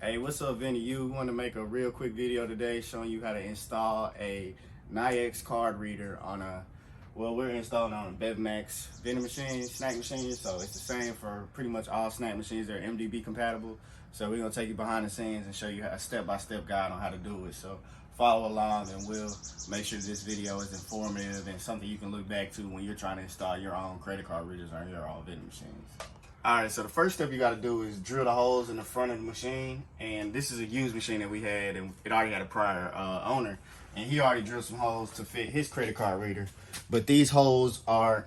Hey, what's up, Vinny? You want to make a real quick video today showing you how to install a Nayax card reader on we're installing on a BevMax vending machine, snack machine. So it's the same for pretty much all snack machines. They're MDB compatible. So we're going to take you behind the scenes and show you a step-by-step guide on how to do it. So follow along and we'll make sure this video is informative and something you can look back to when you're trying to install your own credit card readers on your own vending machines. Alright, so the first step you got to do is drill the holes in the front of the machine. And this is a used machine that we had, and it already had a prior owner. And he already drilled some holes to fit his credit card reader. But these holes aren't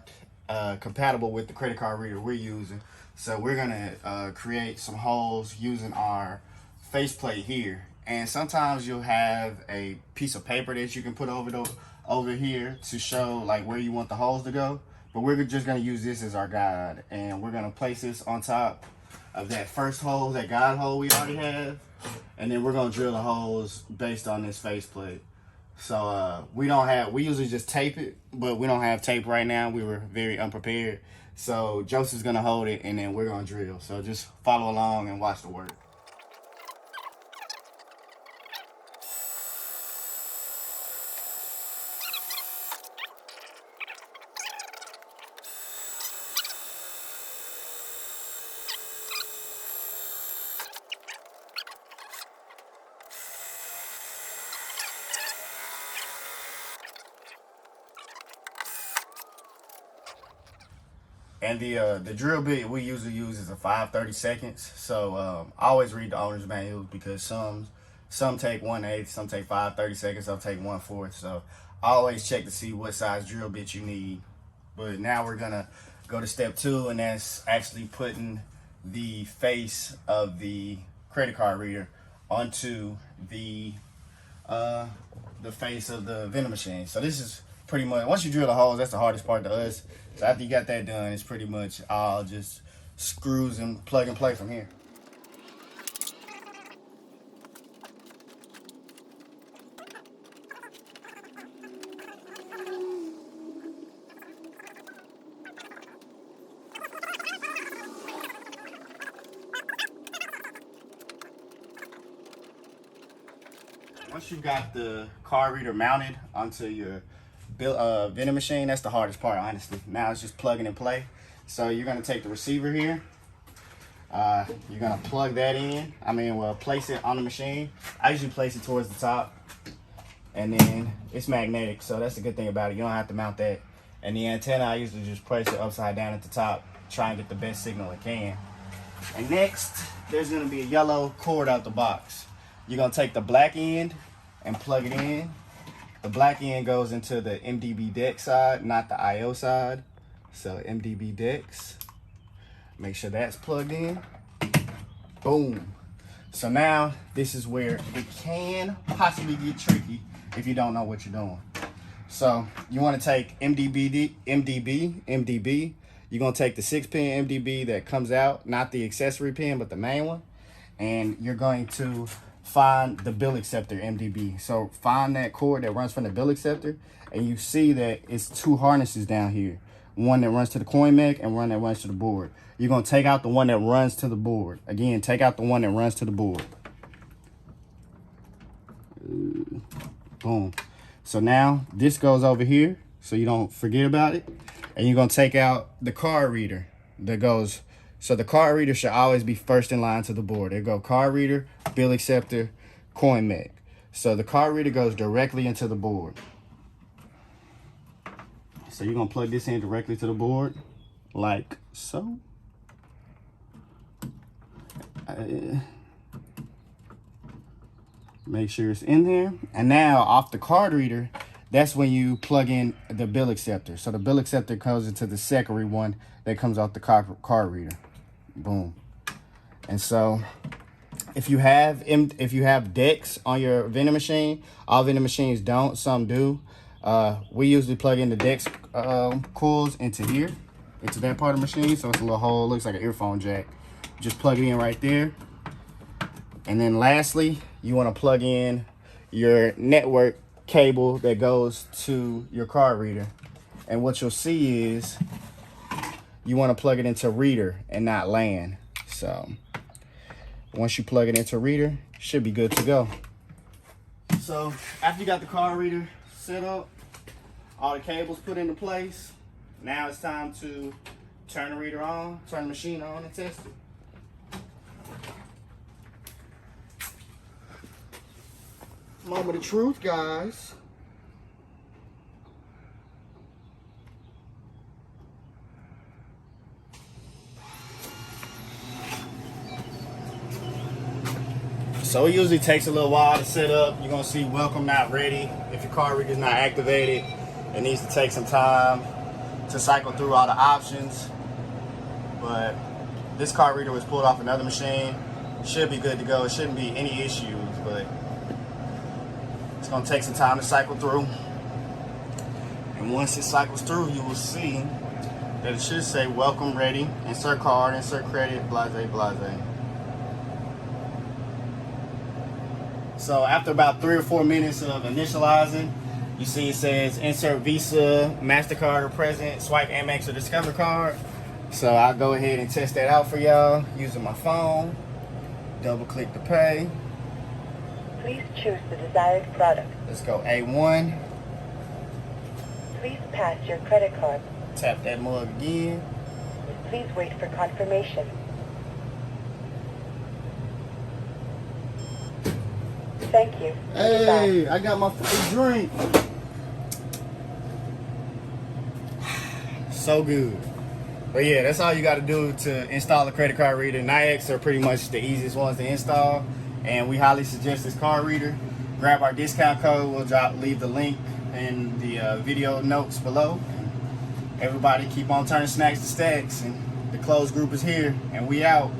compatible with the credit card reader we're using. So we're going to create some holes using our faceplate here. And sometimes you'll have a piece of paper that you can put over here to show like where you want the holes to go. But we're just gonna use this as our guide, and we're gonna place this on top of that first hole, that guide hole we already have, and then we're gonna drill the holes based on this faceplate. So we usually just tape it, but we don't have tape right now. We were very unprepared. So Joseph's gonna hold it, and then we're gonna drill. So just follow along and watch the work. And the drill bit we usually use is a 5/32. So I always read the owner's manuals because some take 1/8, some take 5/32, some take 1/4. So I always check to see what size drill bit you need. But now we're gonna go to step 2, and that's actually putting the face of the credit card reader onto the face of the vending machine. So this is pretty much, once you drill the holes, that's the hardest part to us. So after you got that done, it's pretty much all just screws and plug and play from here. Once you got the card reader mounted onto your vending machine, that's the hardest part, honestly. Now it's just plug and play. So you're gonna take the receiver here. You're gonna plug that in. Place it on the machine. I usually place it towards the top, and then it's magnetic, so that's the good thing about it. You don't have to mount that. And the antenna, I usually just place it upside down at the top, try and get the best signal it can. And next, there's gonna be a yellow cord out the box. You're gonna take the black end and plug it in. The black end goes into the MDB DEX side, not the IO side. So MDB DEX, make sure that's plugged in. Boom. So now this is where it can possibly get tricky if you don't know what you're doing. So you want to take MDB. You're gonna take the 6-pin MDB that comes out, not the accessory pin, but the main one, and you're going to find the bill acceptor MDB. So find that cord that runs from the bill acceptor, and you see that it's 2 harnesses down here. One that runs to the coin mech and one that runs to the board. You're gonna take out the one that runs to the board. Again, take out the one that runs to the board. Boom. So now this goes over here, so you don't forget about it. And you're gonna take out the card reader that goes. So the card reader should always be first in line to the board. There go card reader, bill acceptor, coin mech. So the card reader goes directly into the board. So you're gonna plug this in directly to the board, like so. Make sure it's in there. And now off the card reader, that's when you plug in the bill acceptor. So the bill acceptor goes into the secondary one that comes off the card reader. Boom. And so if you have DEX on your vending machine, all vending machines don't, some do. We usually plug in the DEX coils into here, into that part of the machine. So it's a little hole, looks like an earphone jack. Just plug it in right there. And then lastly, you want to plug in your network cable that goes to your card reader. And what you'll see is you want to plug it into reader and not LAN. So Once you plug it into reader, should be good to go. So after you got the card reader set up, all the cables put into place, now it's time to turn the reader on, turn the machine on, and test it. Moment of truth, guys. So it usually takes a little while to set up. You're gonna see welcome not ready. If your card reader is not activated, it needs to take some time to cycle through all the options. But this card reader was pulled off another machine. Should be good to go. It shouldn't be any issues, but it's gonna take some time to cycle through. And once it cycles through, you will see that it should say welcome ready, insert card, insert credit, blase, blase. So after about 3 or 4 minutes of initializing, you see it says insert Visa, MasterCard or present, swipe Amex or Discover card. So I'll go ahead and test that out for y'all using my phone. Double click to pay. Please choose the desired product. Let's go A1. Please pass your credit card. Tap that mug again. Please wait for confirmation. Thank you. Hey, I got my first drink. So good. But yeah, that's all you got to do to install a credit card reader. Nayax are pretty much the easiest ones to install, and we highly suggest this card reader. Grab our discount code. We'll leave the link in the video notes below. Everybody keep on turning snacks to stacks, and the closed group is here, and we out.